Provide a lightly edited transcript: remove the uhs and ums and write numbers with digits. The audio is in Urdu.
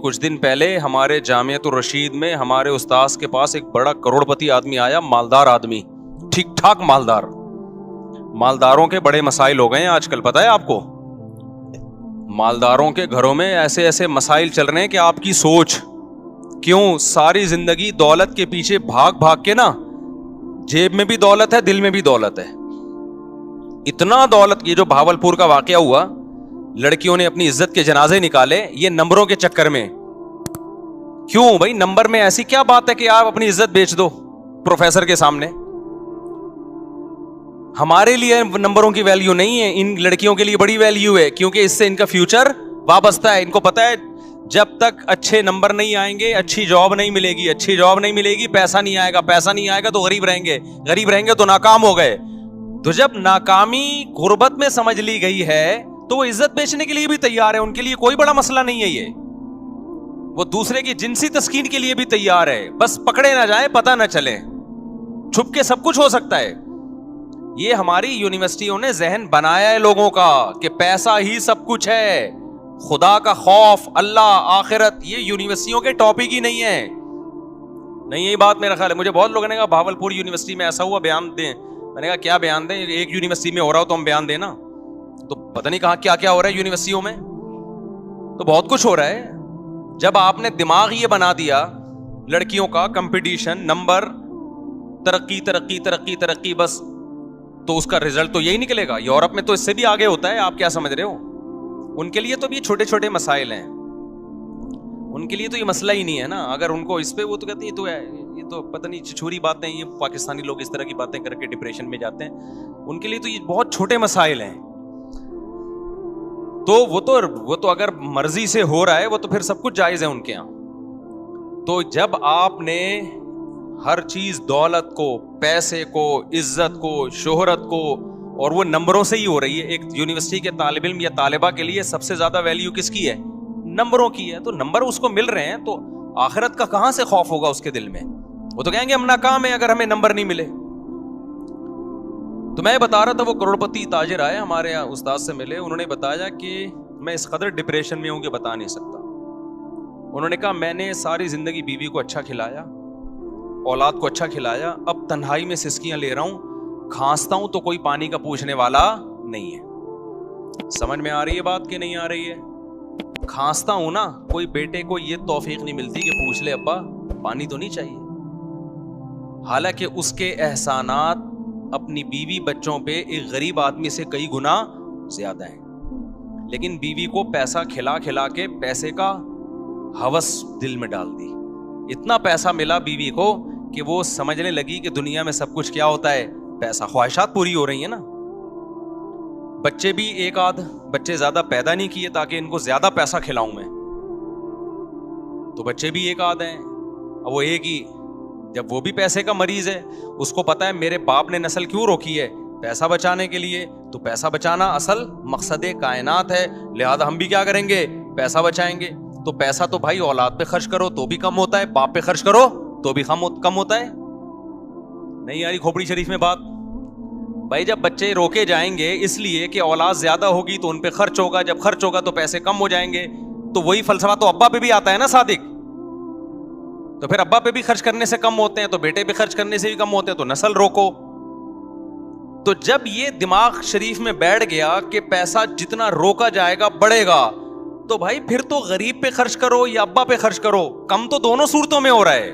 کچھ دن پہلے ہمارے جامعۃ الرشید میں ہمارے استاذ کے پاس ایک بڑا کروڑپتی آدمی آیا, مالدار آدمی, ٹھیک ٹھاک مالدار. مالداروں کے بڑے مسائل ہو گئے ہیں آج کل, پتہ ہے آپ کو؟ مالداروں کے گھروں میں ایسے ایسے مسائل چل رہے ہیں کہ آپ کی سوچ. کیوں؟ ساری زندگی دولت کے پیچھے بھاگ بھاگ کے نا, جیب میں بھی دولت ہے, دل میں بھی دولت ہے. اتنا دولت, یہ جو بھاولپور کا واقعہ ہوا, لڑکیوں نے اپنی عزت کے جنازے نکالے یہ نمبروں کے چکر میں. کیوں بھائی؟ نمبر میں ایسی کیا بات ہے کہ آپ اپنی عزت بیچ دو پروفیسر کے سامنے؟ ہمارے لیے نمبروں کی ویلیو نہیں ہے, ان لڑکیوں کے لیے بڑی ویلیو ہے, کیونکہ اس سے ان کا فیوچر وابستہ ہے. ان کو پتا ہے جب تک اچھے نمبر نہیں آئیں گے اچھی جاب نہیں ملے گی, اچھی جاب نہیں ملے گی پیسہ نہیں آئے گا, پیسہ نہیں آئے گا تو غریب رہیں گے, غریب رہیں گے تو ناکام ہو گئے. تو جب ناکامی غربت میں سمجھ لی گئی ہے تو وہ عزت بیچنے کے لیے بھی تیار ہے, ان کے لیے کوئی بڑا مسئلہ نہیں ہے. یہ وہ دوسرے کی جنسی تسکین کے لیے بھی تیار ہے, بس پکڑے نہ جائے, پتہ نہ چلے, چھپ کے سب کچھ ہو سکتا ہے. یہ ہماری یونیورسٹیوں نے ذہن بنایا ہے لوگوں کا کہ پیسہ ہی سب کچھ ہے, خدا کا خوف, اللہ, آخرت, یہ یونیورسٹیوں کے ٹاپک ہی نہیں ہے. نہیں یہی بات میرا خیال ہے. مجھے بہت لوگوں نے کہا بھاولپور یونیورسٹی میں ایسا ہوا, بیان دیں. میں نے کہا کیا بیان دیں؟ ایک یونیورسٹی میں ہو رہا ہو تو ہم بیان دیں نا. تو پتہ نہیں کہا کیا کیا ہو رہا ہے یونیورسٹیوں میں, تو بہت کچھ ہو رہا ہے. جب آپ نے دماغ یہ بنا دیا لڑکیوں کا کمپٹیشن, نمبر, ترقی ترقی ترقی ترقی, بس, تو اس کا رزلٹ تو یہی نکلے گا. یورپ میں تو اس سے بھی آگے ہوتا ہے, آپ کیا سمجھ رہے ہو؟ ان کے لیے تو یہ چھوٹے چھوٹے مسائل ہیں, ان کے لیے تو یہ مسئلہ ہی نہیں ہے نا. اگر ان کو اس پہ, وہ تو کہتے ہیں یہ تو پتہ نہیں چھوری باتیں, یہ پاکستانی لوگ اس طرح کی باتیں کر کے ڈپریشن میں جاتے ہیں. ان کے لیے تو یہ بہت چھوٹے مسائل ہیں. تو وہ تو اگر مرضی سے ہو رہا ہے وہ تو پھر سب کچھ جائز ہے ان کے یہاں. تو جب آپ نے ہر چیز, دولت کو, پیسے کو, عزت کو, شہرت کو, اور وہ نمبروں سے ہی ہو رہی ہے. ایک یونیورسٹی کے طالب علم یا طالبہ کے لیے سب سے زیادہ ویلیو کس کی ہے؟ نمبروں کی ہے. تو نمبر اس کو مل رہے ہیں تو آخرت کا کہاں سے خوف ہوگا اس کے دل میں؟ وہ تو کہیں گے ہم ناکام ہیں اگر ہمیں نمبر نہیں ملے. تو میں بتا رہا تھا, وہ کروڑپتی تاجر آئے ہمارے یہاں, استاد سے ملے, انہوں نے بتایا کہ میں اس قدر ڈپریشن میں ہوں کہ بتا نہیں سکتا. انہوں نے کہا میں نے ساری زندگی بیوی کو اچھا کھلایا, اولاد کو اچھا کھلایا, اب تنہائی میں سسکیاں لے رہا ہوں, کھانستا ہوں تو کوئی پانی کا پوچھنے والا نہیں ہے. سمجھ میں آ رہی ہے بات کہ نہیں آ رہی ہے؟ کھانستا ہوں نا, کوئی بیٹے کو یہ توفیق نہیں ملتی کہ پوچھ لے ابا پانی تو نہیں چاہیے. حالانکہ اس کے احسانات اپنی بیوی بچوں پہ ایک غریب آدمی سے کئی گنا زیادہ ہیں. لیکن بیوی کو پیسہ کھلا کھلا کے پیسے کا ہوس دل میں ڈال دی. اتنا پیسہ ملا بیوی کو کہ وہ سمجھنے لگی کہ دنیا میں سب کچھ کیا ہوتا ہے؟ پیسہ. خواہشات پوری ہو رہی ہیں نا. بچے بھی ایک آدھ بچے زیادہ پیدا نہیں کیے تاکہ ان کو زیادہ پیسہ کھلاؤں میں, تو بچے بھی ایک آدھ ہیں. اب وہ ایک ہی, جب وہ بھی پیسے کا مریض ہے, اس کو پتا ہے میرے باپ نے نسل کیوں روکی ہے؟ پیسہ بچانے کے لیے. تو پیسہ بچانا اصل مقصد کائنات ہے, لہذا ہم بھی کیا کریں گے؟ پیسہ بچائیں گے. تو پیسہ تو بھائی اولاد پہ خرچ کرو تو بھی کم ہوتا ہے, باپ پہ خرچ کرو تو بھی کم ہوتا ہے. نہیں یاری کھوپڑی شریف میں بات. بھائی جب بچے روکے جائیں گے اس لیے کہ اولاد زیادہ ہوگی تو ان پہ خرچ ہوگا, جب خرچ ہوگا تو پیسے کم ہو جائیں گے. تو وہی فلسفہ تو ابا پہ بھی آتا ہے نا صادق. تو پھر ابا پہ بھی خرچ کرنے سے کم ہوتے ہیں تو بیٹے پہ خرچ کرنے سے بھی کم ہوتے ہیں, تو نسل روکو. تو جب یہ دماغ شریف میں بیٹھ گیا کہ پیسہ جتنا روکا جائے گا بڑھے گا, تو بھائی پھر تو غریب پہ خرچ کرو یا ابا پہ خرچ کرو, کم تو دونوں صورتوں میں ہو رہا ہے.